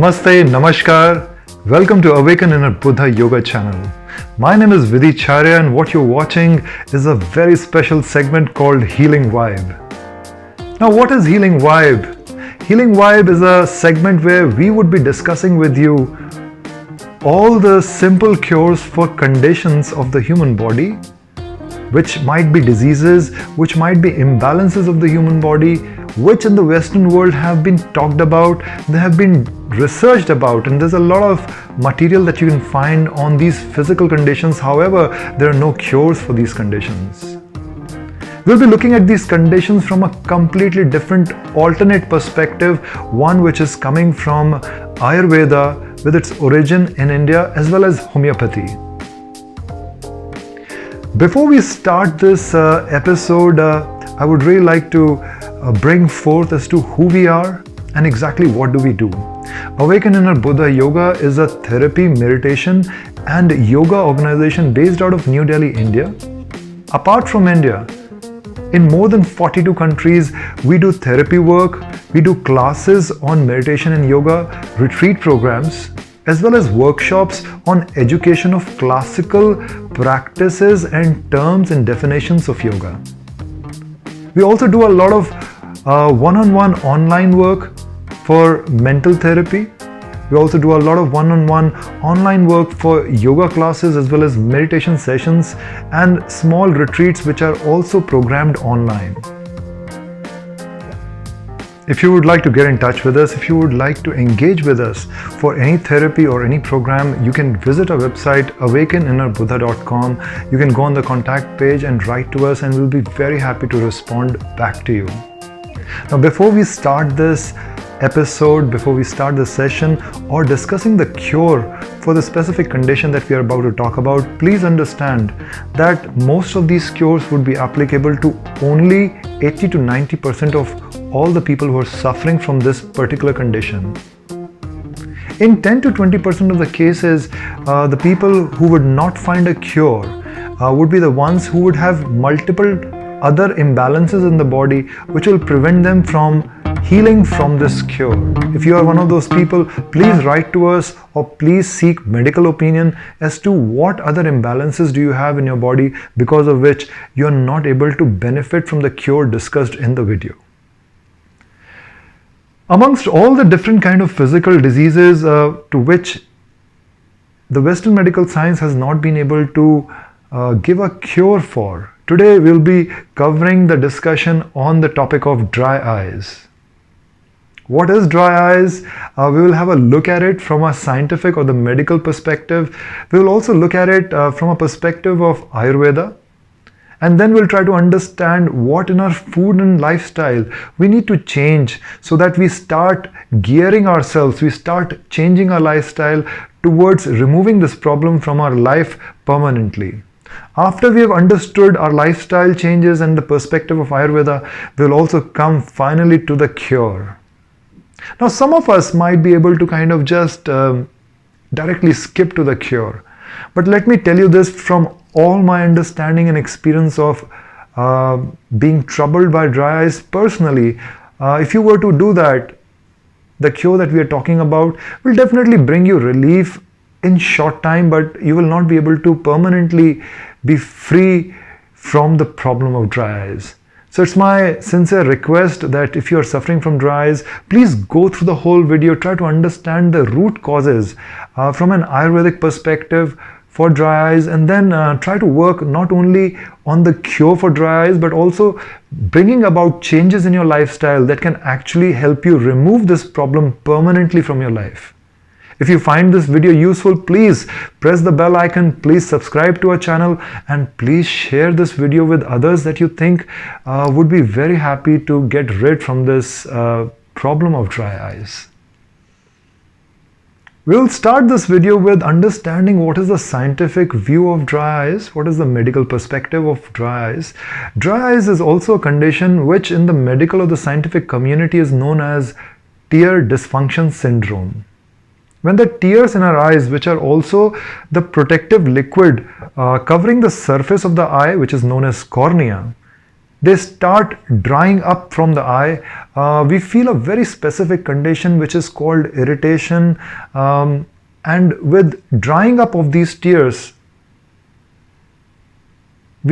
Namaste, Namaskar. Welcome to Awaken in a Buddha Yoga channel. My name is Vidhi Chhariya and what you're watching is a very special segment called Healing Vibe. Now, what is Healing Vibe? Healing Vibe is a segment where we would be discussing with you all the simple cures for conditions of the human body, which might be diseases, which might be imbalances of the human body, which in the Western world have been talked about, they have been researched about, and there's a lot of material that you can find on these physical conditions. However, there are no cures for these conditions. We'll be looking at these conditions from a completely different alternate perspective, one which is coming from Ayurveda with its origin in India as well as homeopathy. Before we start this episode, I would really like to bring forth as to who we are and exactly what do we do. Awaken in a Buddha Yoga is a therapy, meditation and yoga organization based out of New Delhi, India. Apart from India, in more than 42 countries, we do therapy work, we do classes on meditation and yoga, retreat programs, as well as workshops on education of classical practices and terms and definitions of yoga. We also do a lot of one-on-one online work for mental therapy. We also do a lot of one-on-one online work for yoga classes as well as meditation sessions and small retreats which are also programmed online. If you would like to get in touch with us, if you would like to engage with us for any therapy or any program, you can visit our website awakeninnerbuddha.com. You can go on the contact page and write to us and we'll be very happy to respond back to you. Now, before we start this episode, before we start this session or discussing the cure for the specific condition that we are about to talk about, please understand that most of these cures would be applicable to only 80 to 90% of all the people who are suffering from this particular condition. In 10 to 20% of the cases, the people who would not find a cure would be the ones who would have multiple other imbalances in the body which will prevent them from healing from this cure. If you are one of those people, please write to us or please seek medical opinion as to what other imbalances do you have in your body because of which you are not able to benefit from the cure discussed in the video. Amongst all the different kind of physical diseases to which the Western medical science has not been able to give a cure for, today we'll be covering the discussion on the topic of dry eyes. What is dry eyes? We will have a look at it from a scientific or the medical perspective. We will also look at it from a perspective of Ayurveda. And then we'll try to understand what in our food and lifestyle we need to change so that we start gearing ourselves, we start changing our lifestyle towards removing this problem from our life permanently. After we have understood our lifestyle changes and the perspective of Ayurveda, we'll also come finally to the cure. Now, some of us might be able to kind of just directly skip to the cure. But let me tell you this from all my understanding and experience of being troubled by dry eyes personally. If you were to do that, the cure that we are talking about will definitely bring you relief in short time, but you will not be able to permanently be free from the problem of dry eyes. So it's my sincere request that if you are suffering from dry eyes, please go through the whole video, try to understand the root causes from an Ayurvedic perspective for dry eyes, and then try to work not only on the cure for dry eyes, but also bringing about changes in your lifestyle that can actually help you remove this problem permanently from your life. If you find this video useful, please press the bell icon, please subscribe to our channel, and please share this video with others that you think would be very happy to get rid from this problem of dry eyes. We'll start this video with understanding what is the scientific view of dry eyes, what is the medical perspective of dry eyes. Dry eyes is also a condition which in the medical or the scientific community is known as tear dysfunction syndrome. When the tears in our eyes, which are also the protective liquid covering the surface of the eye, which is known as cornea, they start drying up from the eye. We feel a very specific condition which is called irritation, and with drying up of these tears,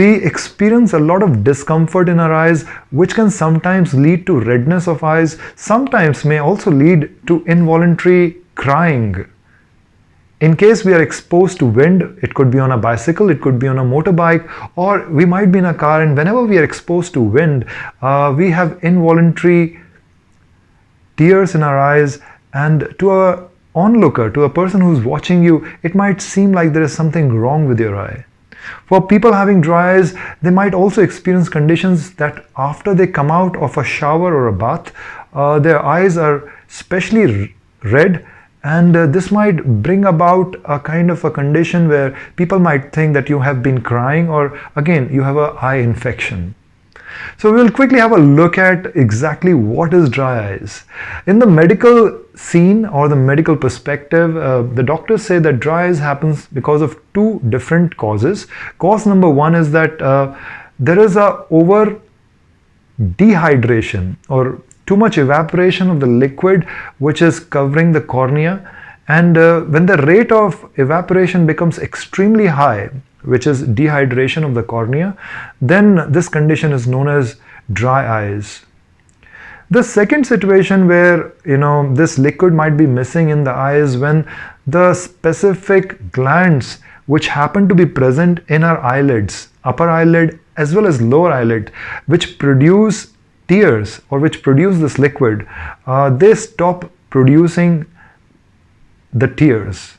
we experience a lot of discomfort in our eyes, which can sometimes lead to redness of eyes, sometimes may also lead to involuntary crying. In case we are exposed to wind, it could be on a bicycle, it could be on a motorbike, or we might be in a car, and whenever we are exposed to wind, we have involuntary tears in our eyes, and to a onlooker, to a person who's watching you, it might seem like there is something wrong with your eye. For people having dry eyes, they might also experience conditions that after they come out of a shower or a bath, their eyes are especially red, and this might bring about a kind of a condition where people might think that you have been crying, or again you have an eye infection. So we'll quickly have a look at exactly what is dry eyes. In the medical scene or the medical perspective, the doctors say that dry eyes happens because of two different causes. Cause number one is that there is a over dehydration or too much evaporation of the liquid which is covering the cornea, and when the rate of evaporation becomes extremely high, which is dehydration of the cornea, then this condition is known as dry eyes. The second situation where this liquid might be missing in the eye is when the specific glands which happen to be present in our eyelids, upper eyelid as well as lower eyelid, which produce tears or which produce this liquid, they stop producing the tears.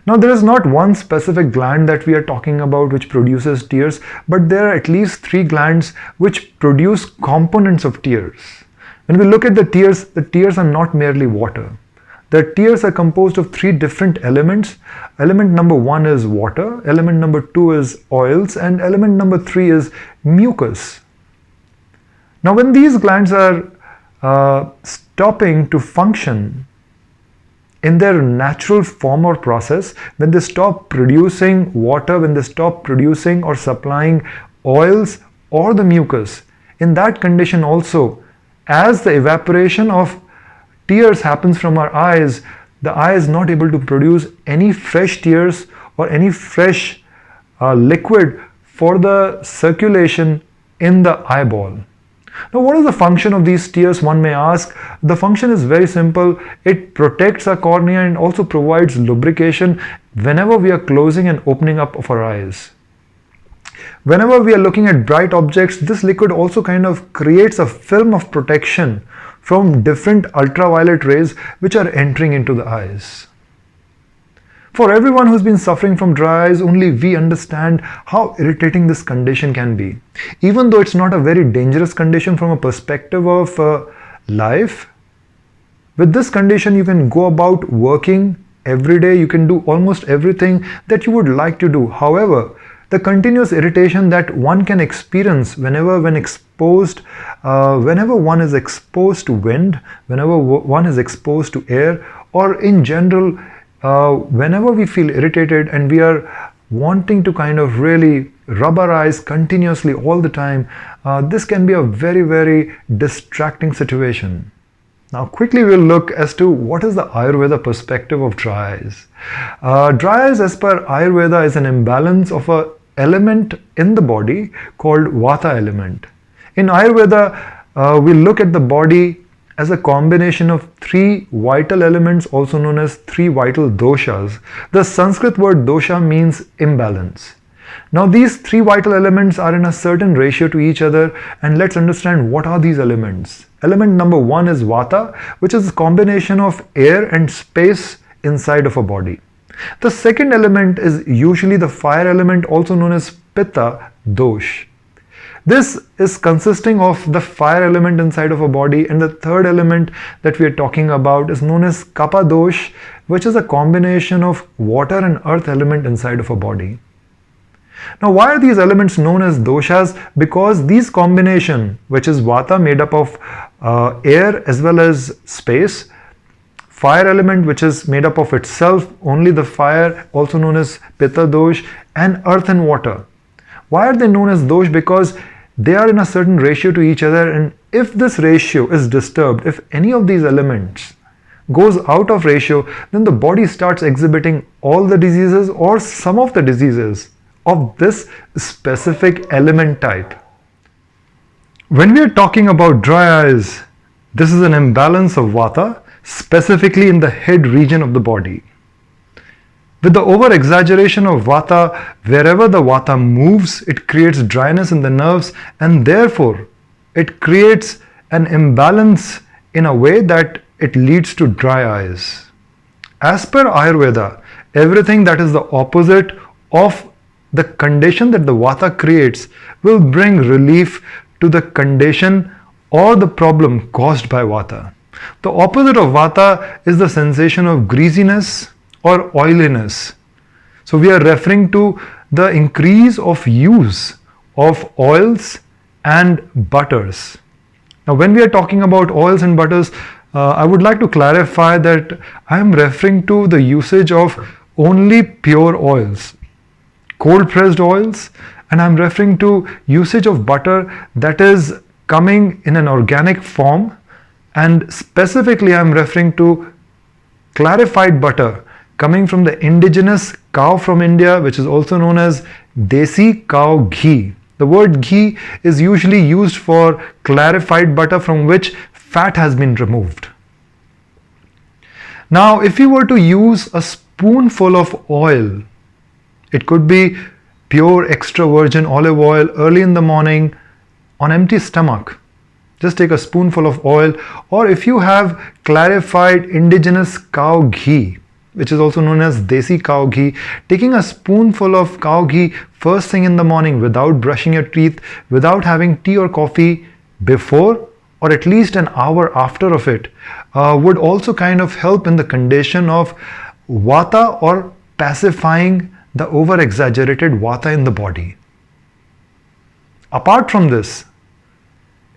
Now, there is not one specific gland that we are talking about which produces tears, but there are at least 3 glands which produce components of tears. When we look at the tears are not merely water. The tears are composed of 3 different elements. Element number 1 is water, element number 2 is oils, and element number 3 is mucus. Now, when these glands are stopping to function in their natural form or process, when they stop producing water, when they stop producing or supplying oils or the mucus, in that condition also, as the evaporation of tears happens from our eyes, the eye is not able to produce any fresh tears or any fresh liquid for the circulation in the eyeball. Now, what is the function of these tears, one may ask? The function is very simple. It protects our cornea and also provides lubrication whenever we are closing and opening up of our eyes. Whenever we are looking at bright objects, this liquid also kind of creates a film of protection from different ultraviolet rays which are entering into the eyes. For everyone who's been suffering from dry eyes, only we understand how irritating this condition can be. Even though it's not a very dangerous condition from a perspective of life, with this condition you can go about working every day, you can do almost everything that you would like to do. However, the continuous irritation that one can experience whenever one is exposed to wind, whenever one is exposed to air, or in general, whenever we feel irritated and we are wanting to kind of really rub our eyes continuously all the time, this can be a very, very distracting situation. Now, quickly we'll look as to what is the Ayurveda perspective of dry eyes. Dry eyes, as per Ayurveda, is an imbalance of an element in the body called Vata element. In Ayurveda, we look at the body as a combination of 3 vital elements, also known as 3 vital doshas. The Sanskrit word dosha means imbalance. Now, these 3 vital elements are in a certain ratio to each other, and let's understand what are these elements. Element number 1 is Vata, which is a combination of air and space inside of a body. The second element is usually the fire element, also known as Pitta dosh. This is consisting of the fire element inside of a body, and the third element that we are talking about is known as Kapha dosh, which is a combination of water and earth element inside of a body. Now, why are these elements known as doshas? Because these combination, which is Vata made up of air as well as space, fire element which is made up of itself, only the fire, also known as Pitta dosh, and earth and water. Why are they known as dosh? Because they are in a certain ratio to each other, and if this ratio is disturbed, if any of these elements goes out of ratio, then the body starts exhibiting all the diseases or some of the diseases of this specific element type. When we are talking about dry eyes, this is an imbalance of vata, specifically in the head region of the body. With the over-exaggeration of vata, wherever the vata moves, it creates dryness in the nerves, and therefore it creates an imbalance in a way that it leads to dry eyes. As per Ayurveda, everything that is the opposite of the condition that the vata creates will bring relief to the condition or the problem caused by vata. The opposite of vata is the sensation of greasiness or oiliness. So we are referring to the increase of use of oils and butters. Now when we are talking about oils and butters, I would like to clarify that I am referring to the usage of only pure oils, cold pressed oils, and I'm referring to usage of butter that is coming in an organic form, and specifically I'm referring to clarified butter coming from the indigenous cow from India, which is also known as desi cow ghee. The word ghee is usually used for clarified butter from which fat has been removed. Now, if you were to use a spoonful of oil, it could be pure extra virgin olive oil early in the morning on empty stomach. Just take a spoonful of oil, or if you have clarified indigenous cow ghee, which is also known as desi cow ghee, taking a spoonful of cow ghee first thing in the morning without brushing your teeth, without having tea or coffee before, or at least an hour after of it, would also kind of help in the condition of vata or pacifying the over-exaggerated vata in the body. Apart from this,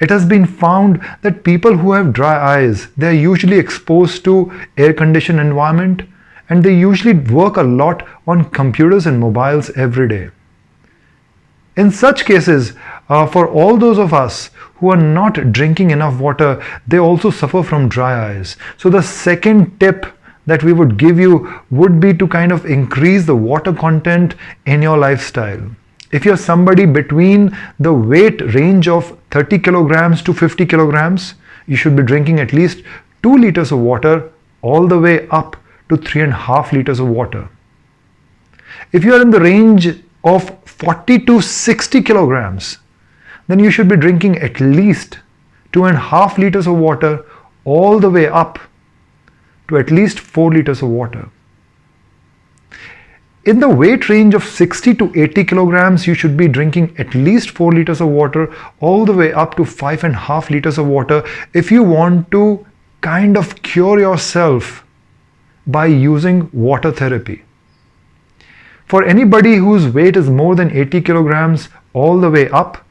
it has been found that people who have dry eyes, they are usually exposed to air-conditioned environment, and they usually work a lot on computers and mobiles every day. In such cases, for all those of us who are not drinking enough water, they also suffer from dry eyes. So the second tip that we would give you would be to kind of increase the water content in your lifestyle. If you're somebody between the weight range of 30 kilograms to 50 kilograms, you should be drinking at least 2 liters of water all the way up to 3.5 liters of water. If you are in the range of 40 to 60 kilograms, then you should be drinking at least 2.5 liters of water all the way up to at least 4 liters of water. In the weight range of 60 to 80 kilograms, you should be drinking at least 4 liters of water all the way up to 5.5 liters of water if you want to kind of cure yourself by using water therapy. For anybody whose weight is more than 80 kilograms all the way up,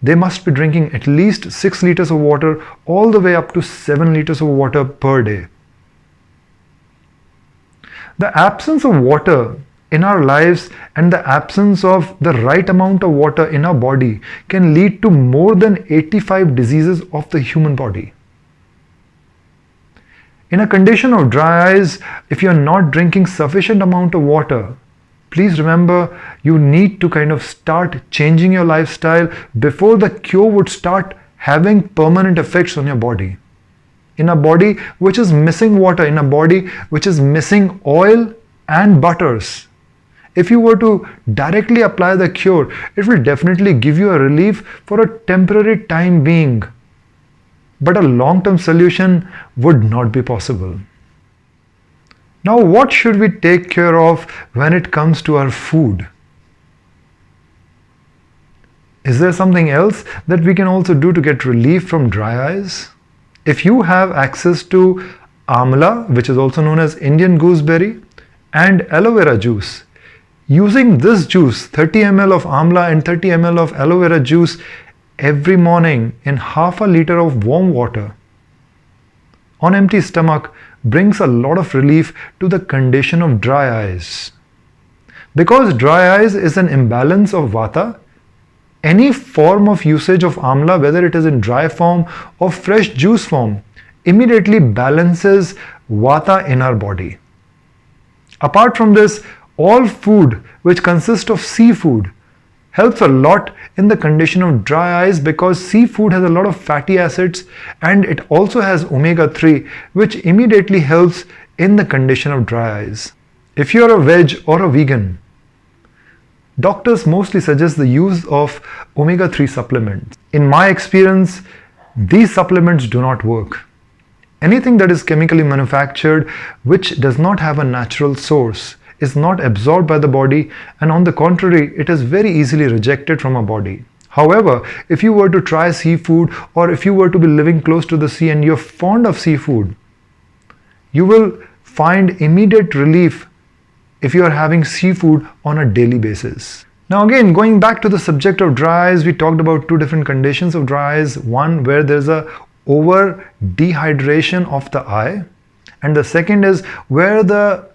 they must be drinking at least 6 liters of water all the way up to 7 liters of water per day. The absence of water in our lives and the absence of the right amount of water in our body can lead to more than 85 diseases of the human body. In a condition of dry eyes, if you're not drinking sufficient amount of water, please remember you need to kind of start changing your lifestyle before the cure would start having permanent effects on your body. In a body which is missing water, in a body which is missing oil and butters, if you were to directly apply the cure, it will definitely give you a relief for a temporary time being. But a long-term solution would not be possible. Now, what should we take care of when it comes to our food? Is there something else that we can also do to get relief from dry eyes? If you have access to amla, which is also known as Indian gooseberry, and aloe vera juice, using this juice, 30 ml of amla and 30 ml of aloe vera juice every morning in half a liter of warm water on empty stomach brings a lot of relief to the condition of dry eyes. Because dry eyes is an imbalance of vata, any form of usage of amla, whether it is in dry form or fresh juice form, immediately balances vata in our body. Apart from this, all food which consists of seafood helps a lot in the condition of dry eyes, because seafood has a lot of fatty acids and it also has omega-3, which immediately helps in the condition of dry eyes. If you are a veg or a vegan, doctors mostly suggest the use of omega-3 supplements. In my experience, these supplements do not work. Anything that is chemically manufactured which does not have a natural source is not absorbed by the body, and on the contrary, it is very easily rejected from our body. However, if you were to try seafood, or if you were to be living close to the sea and you're fond of seafood, you will find immediate relief if you are having seafood on a daily basis. Now again, going back to the subject of dry eyes, we talked about two different conditions of dry eyes. One where there's a over dehydration of the eye, and the second is where the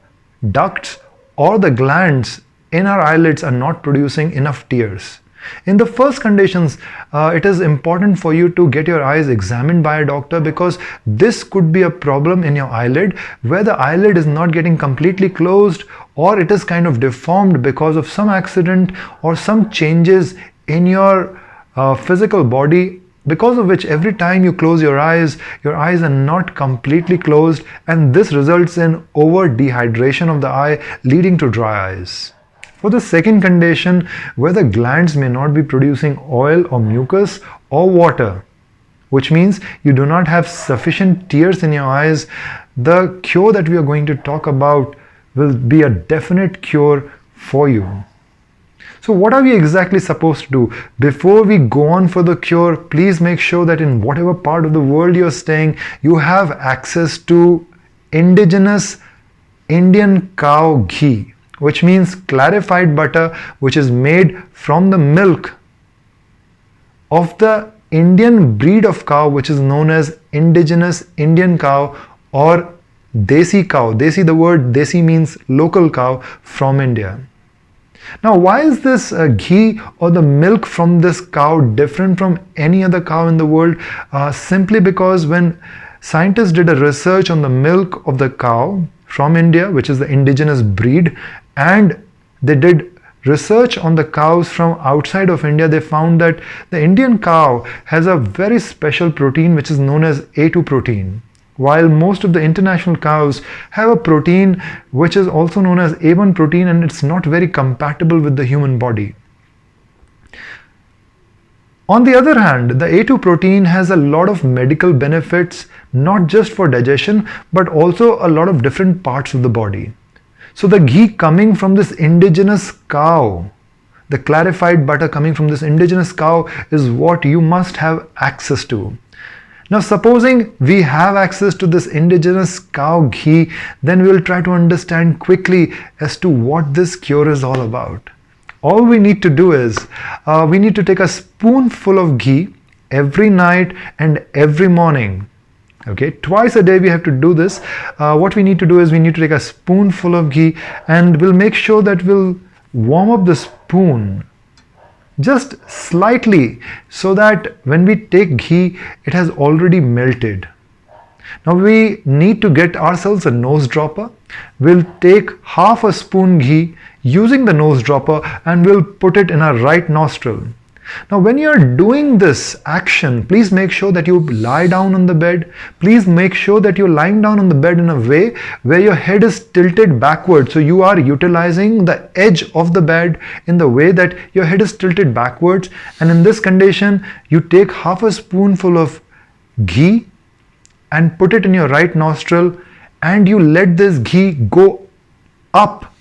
ducts or the glands in our eyelids are not producing enough tears. In the first conditions, it is important for you to get your eyes examined by a doctor, because this could be a problem in your eyelid where the eyelid is not getting completely closed, or it is kind of deformed because of some accident or some changes in your physical body, because of which every time you close your eyes are not completely closed, and this results in over dehydration of the eye, leading to dry eyes. For the second condition, where the glands may not be producing oil or mucus or water, which means you do not have sufficient tears in your eyes, the cure that we are going to talk about will be a definite cure for you. So what are we exactly supposed to do? Before we go on for the cure, please make sure that in whatever part of the world you're staying, you have access to indigenous Indian cow ghee, which means clarified butter, which is made from the milk of the Indian breed of cow, which is known as indigenous Indian cow or desi cow. Desi, the word desi means local cow from India. Now, why is this ghee or the milk from this cow different from any other cow in the world? Simply because when scientists did a research on the milk of the cow from India, which is the indigenous breed, and they did research on the cows from outside of India, they found that the Indian cow has a very special protein which is known as A2 protein, while most of the international cows have a protein which is also known as A1 protein, and it's not very compatible with the human body. On the other hand, the A2 protein has a lot of medical benefits, not just for digestion, but also a lot of different parts of the body. So the ghee coming from this indigenous cow, the clarified butter coming from this indigenous cow, is what you must have access to. Now, supposing we have access to this indigenous cow ghee, then we will try to understand quickly as to what this cure is all about. All we need to do is, we need to take a spoonful of ghee every night and every morning. Okay, twice a day we have to do this. What we need to do is we need to take a spoonful of ghee, and we'll make sure that we'll warm up the spoon just slightly, so that when we take ghee, it has already melted. Now we need to get ourselves a nose dropper. We'll take half a spoon ghee using the nose dropper, and we'll put it in our right nostril. Now when you are doing this action, please make sure that you lie down on the bed. Please make sure that you're lying down on the bed in a way where your head is tilted backward. So you are utilizing the edge of the bed in the way that your head is tilted backwards. And in this condition, you take half a spoonful of ghee and put it in your right nostril, and you let this ghee go up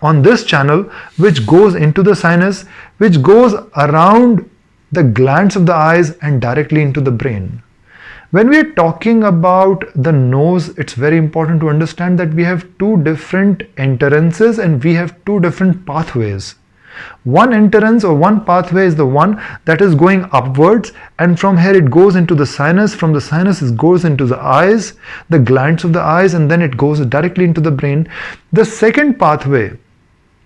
on this channel, which goes into the sinus, which goes around the glands of the eyes and directly into the brain. When we are talking about the nose, it's very important to understand that we have two different entrances and we have two different pathways. One entrance or one pathway is the one that is going upwards, and from here it goes into the sinus. From the sinus it goes into the eyes, the glands of the eyes, and then it goes directly into the brain. The second pathway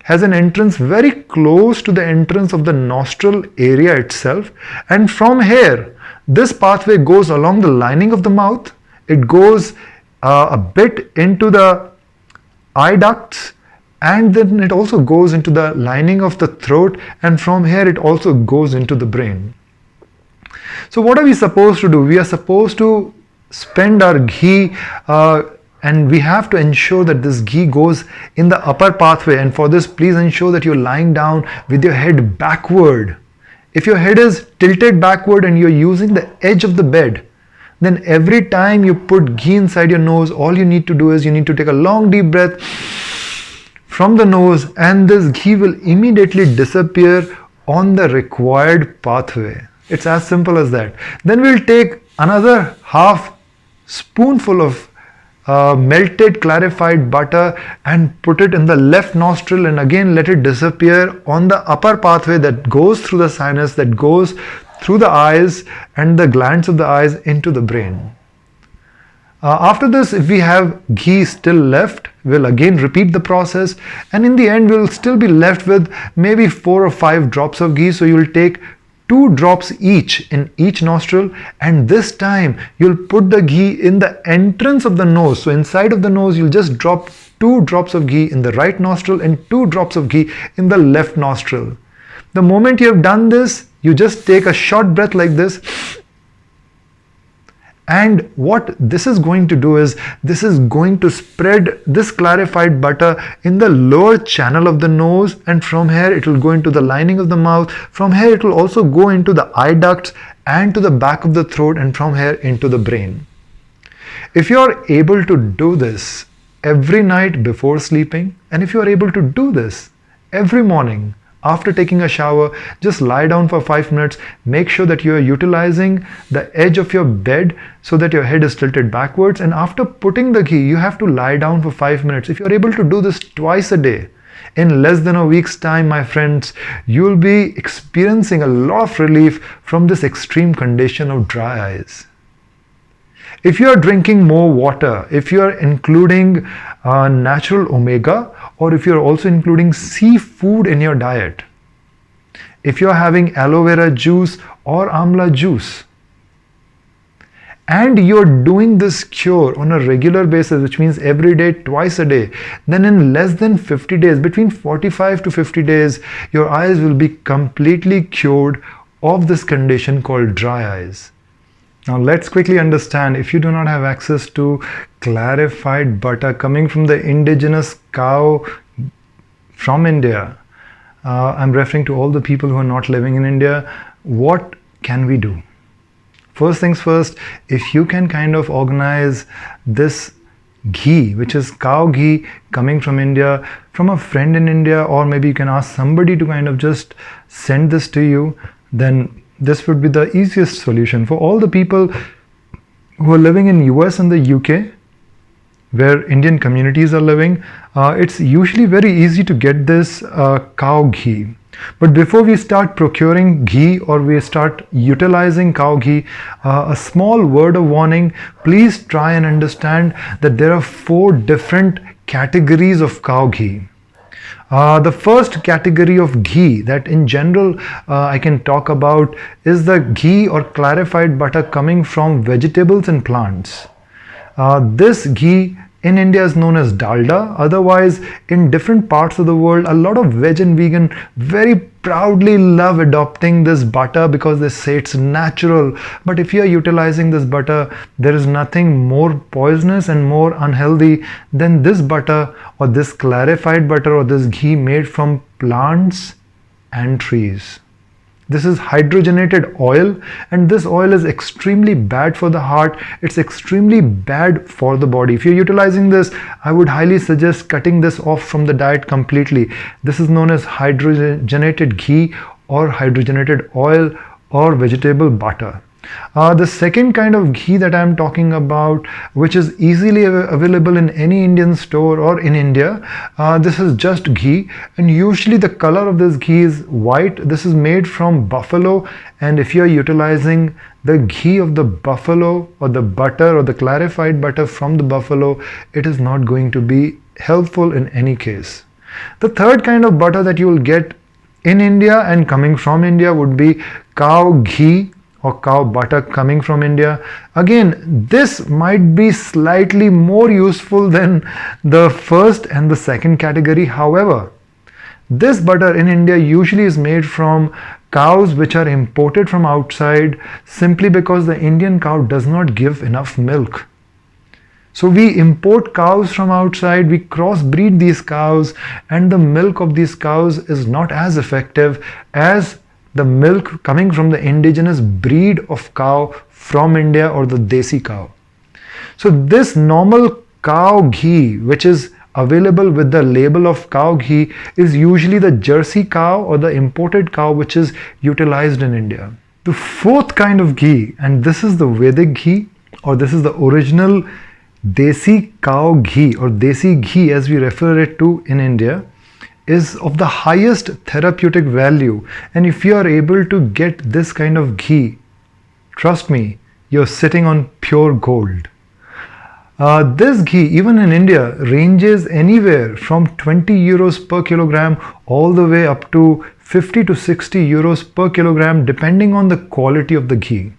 has an entrance very close to the entrance of the nostril area itself, and from here this pathway goes along the lining of the mouth. It goes a bit into the eye ducts, and then it also goes into the lining of the throat, and from here it also goes into the brain. So what are we supposed to do? We are supposed to spend our ghee, and we have to ensure that this ghee goes in the upper pathway, and for this please ensure that you're lying down with your head backward. If your head is tilted backward and you're using the edge of the bed, then every time you put ghee inside your nose, all you need to do is you need to take a long deep breath from the nose, and this ghee will immediately disappear on the required pathway. It's as simple as that. Then we'll take another half spoonful of melted clarified butter and put it in the left nostril, and again let it disappear on the upper pathway that goes through the sinus, that goes through the eyes and the glands of the eyes into the brain. After this, if we have ghee still left, we'll again repeat the process, and in the end we'll still be left with maybe 4 or 5 drops of ghee. So you'll take 2 drops each in each nostril, and this time you'll put the ghee in the entrance of the nose. So inside of the nose you'll just drop 2 drops of ghee in the right nostril and 2 drops of ghee in the left nostril. The moment you have done this, you just take a short breath like this, and what this is going to do is this is going to spread this clarified butter in the lower channel of the nose, and from here it will go into the lining of the mouth. From here it will also go into the eye ducts and to the back of the throat, and from here into the brain. If you are able to do this every night before sleeping, and if you are able to do this every morning after taking a shower, just lie down for 5 minutes. Make sure that you are utilizing the edge of your bed so that your head is tilted backwards, and after putting the ghee you have to lie down for 5 minutes. If you are able to do this twice a day, in less than a week's time, my friends, you will be experiencing a lot of relief from this extreme condition of dry eyes. If you are drinking more water, if you are including natural omega, or if you are also including seafood in your diet, if you are having aloe vera juice or amla juice, and you're doing this cure on a regular basis, which means every day, twice a day, then in less than 50 days, between 45 to 50 days, your eyes will be completely cured of this condition called dry eyes. Now let's quickly understand, if you do not have access to clarified butter coming from the indigenous cow from India, I'm referring to all the people who are not living in India, what can we do? First things first, if you can kind of organize this ghee, which is cow ghee coming from India, from a friend in India, or maybe you can ask somebody to kind of just send this to you, then this would be the easiest solution. For all the people who are living in US and the UK, where Indian communities are living, it's usually very easy to get this cow ghee. But before we start procuring ghee or we start utilizing cow ghee, a small word of warning, please try and understand that there are 4 different categories of cow ghee. The first category of ghee that in general I can talk about is the ghee or clarified butter coming from vegetables and plants. This ghee in India is known as dalda. Otherwise, in different parts of the world, a lot of veg and vegan very proudly love adopting this butter because they say it's natural. But if you are utilizing this butter, there is nothing more poisonous and more unhealthy than this butter or this clarified butter or this ghee made from plants and trees. This is hydrogenated oil, and this oil is extremely bad for the heart. It's extremely bad for the body. If you're utilizing this, I would highly suggest cutting this off from the diet completely. This is known as hydrogenated ghee or hydrogenated oil or vegetable butter. The second kind of ghee that I'm talking about, which is easily available in any Indian store or in India, this is just ghee, and usually the color of this ghee is white. This is made from buffalo, and if you're utilizing the ghee of the buffalo or the butter or the clarified butter from the buffalo, it is not going to be helpful in any case. The third kind of butter that you will get in India and coming from India would be cow ghee or cow butter coming from India. Again, this might be slightly more useful than the first and the second category. However, this butter in India usually is made from cows which are imported from outside simply because the Indian cow does not give enough milk. So we import cows from outside, we crossbreed these cows, and the milk of these cows is not as effective as the milk coming from the indigenous breed of cow from India or the desi cow. So this normal cow ghee, which is available with the label of cow ghee, is usually the Jersey cow or the imported cow which is utilized in India. The fourth kind of ghee, and this is the Vedic ghee, or this is the original Desi cow ghee or Desi ghee as we refer it to in India, is of the highest therapeutic value. And if you are able to get this kind of ghee, trust me, you're sitting on pure gold. This ghee, even in India, ranges anywhere from 20 euros per kilogram all the way up to 50 to 60 euros per kilogram, depending on the quality of the ghee.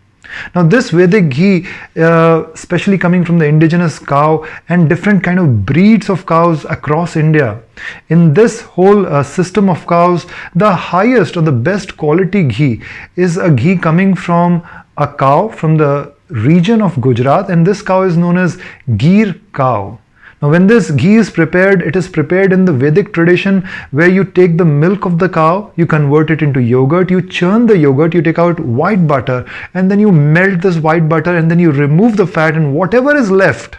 Now this Vedic ghee, especially coming from the indigenous cow and different kind of breeds of cows across India, in this whole system of cows, the highest or the best quality ghee is a ghee coming from a cow from the region of Gujarat, and this cow is known as Gir cow. Now when this ghee is prepared, it is prepared in the Vedic tradition where you take the milk of the cow, you convert it into yogurt, you churn the yogurt, you take out white butter, and then you melt this white butter, and then you remove the fat, and whatever is left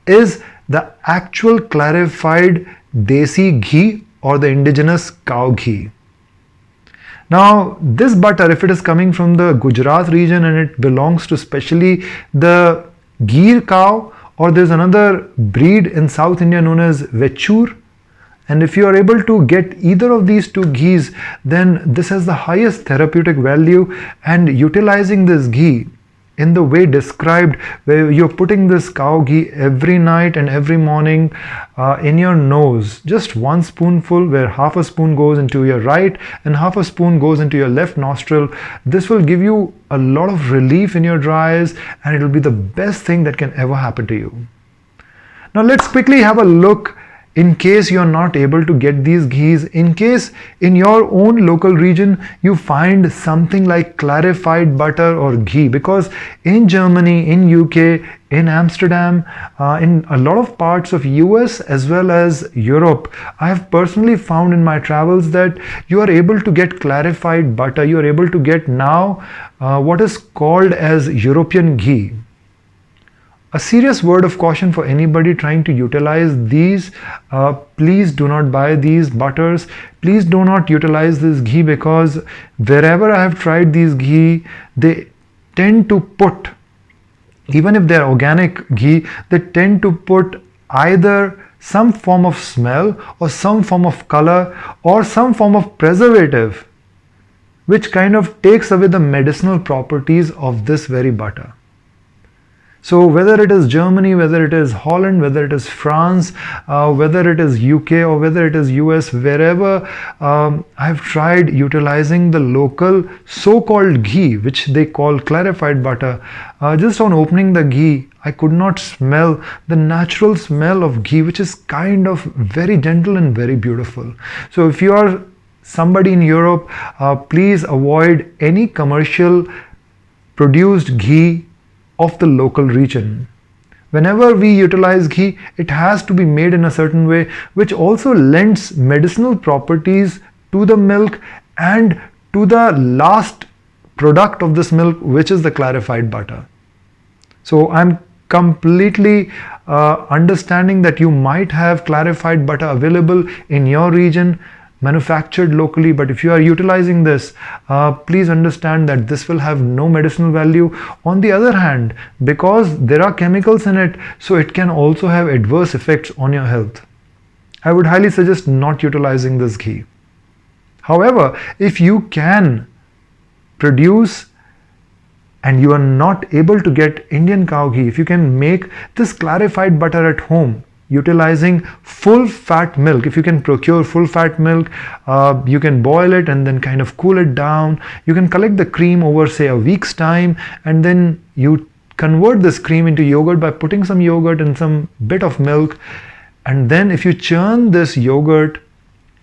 is the actual clarified desi ghee or the indigenous cow ghee. Now this butter, if it is coming from the Gujarat region and it belongs to especially the Gir cow, or there's another breed in South India known as Vechur, and if you are able to get either of these two ghees, then this has the highest therapeutic value. And utilizing this ghee in the way described, where you're putting this cow ghee every night and every morning in your nose, just one spoonful, where half a spoon goes into your right and half a spoon goes into your left nostril. This will give you a lot of relief in your dry eyes, and it will be the best thing that can ever happen to you. Now let's quickly have a look, in case you're not able to get these ghees, in case in your own local region you find something like clarified butter or ghee, because in Germany, in UK, in Amsterdam, in a lot of parts of US as well as Europe, I have personally found in my travels that you are able to get clarified butter. You are able to get now what is called as European ghee. A serious word of caution for anybody trying to utilize these, please do not buy these butters. Please do not utilize this ghee, because wherever I have tried these ghee, they tend to put, even if they're organic ghee, they tend to put either some form of smell or some form of color or some form of preservative, which kind of takes away the medicinal properties of this very butter. So whether it is Germany, whether it is Holland, whether it is France, whether it is UK or whether it is US, wherever I've tried utilizing the local so-called ghee, which they call clarified butter, just on opening the ghee, I could not smell the natural smell of ghee, which is kind of very gentle and very beautiful. So if you are somebody in Europe, please avoid any commercial produced ghee of the local region. Whenever we utilize ghee, it has to be made in a certain way which also lends medicinal properties to the milk and to the last product of this milk, which is the clarified butter. So I'm completely understanding that you might have clarified butter available in your region, manufactured locally, but if you are utilizing this, please understand that this will have no medicinal value. On the other hand, because there are chemicals in it, so it can also have adverse effects on your health. I would highly suggest not utilizing this ghee. However, if you can produce and you are not able to get Indian cow ghee, if you can make this clarified butter at home, utilizing full fat milk. If you can procure full fat milk, you can boil it and then kind of cool it down. You can collect the cream over say a week's time, and then you convert this cream into yogurt by putting some yogurt and some bit of milk. And then if you churn this yogurt,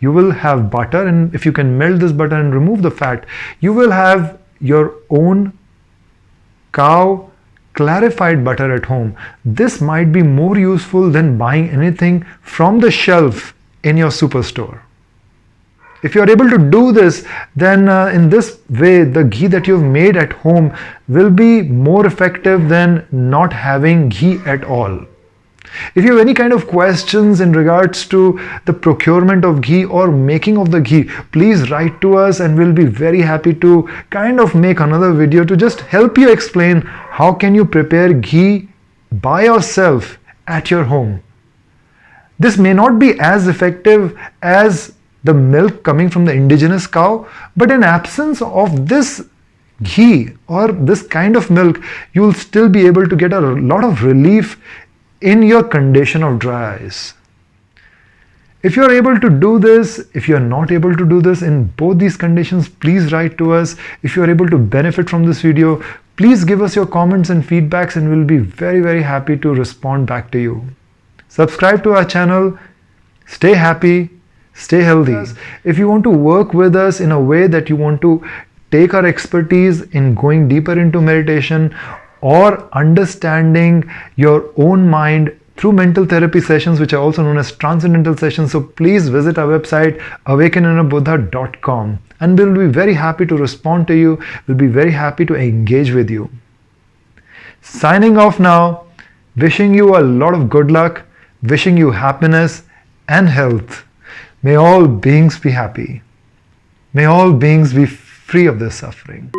you will have butter, and if you can melt this butter and remove the fat, you will have your own cow clarified butter at home. This might be more useful than buying anything from the shelf in your superstore. If you are able to do this, then in this way, the ghee that you've made at home will be more effective than not having ghee at all. If you have any kind of questions in regards to the procurement of ghee or making of the ghee, please write to us and we'll be very happy to kind of make another video to just help you explain how can you prepare ghee by yourself at your home. This may not be as effective as the milk coming from the indigenous cow, but in absence of this ghee or this kind of milk, you will still be able to get a lot of relief in your condition of dry eyes. If you are able to do this, if you are not able to do this in both these conditions, please write to us. If you are able to benefit from this video, please give us your comments and feedbacks and we'll be very happy to respond back to you. Subscribe to our channel. Stay happy, stay healthy. If you want to work with us in a way that you want to take our expertise in going deeper into meditation or understanding your own mind through mental therapy sessions, which are also known as transcendental sessions, so please visit our website awakeninnerbuddha.com and we'll be very happy to respond to you. We'll be very happy to engage with you. Signing off now, wishing you a lot of good luck, wishing you happiness and health. May all beings be happy. May all beings be free of this suffering.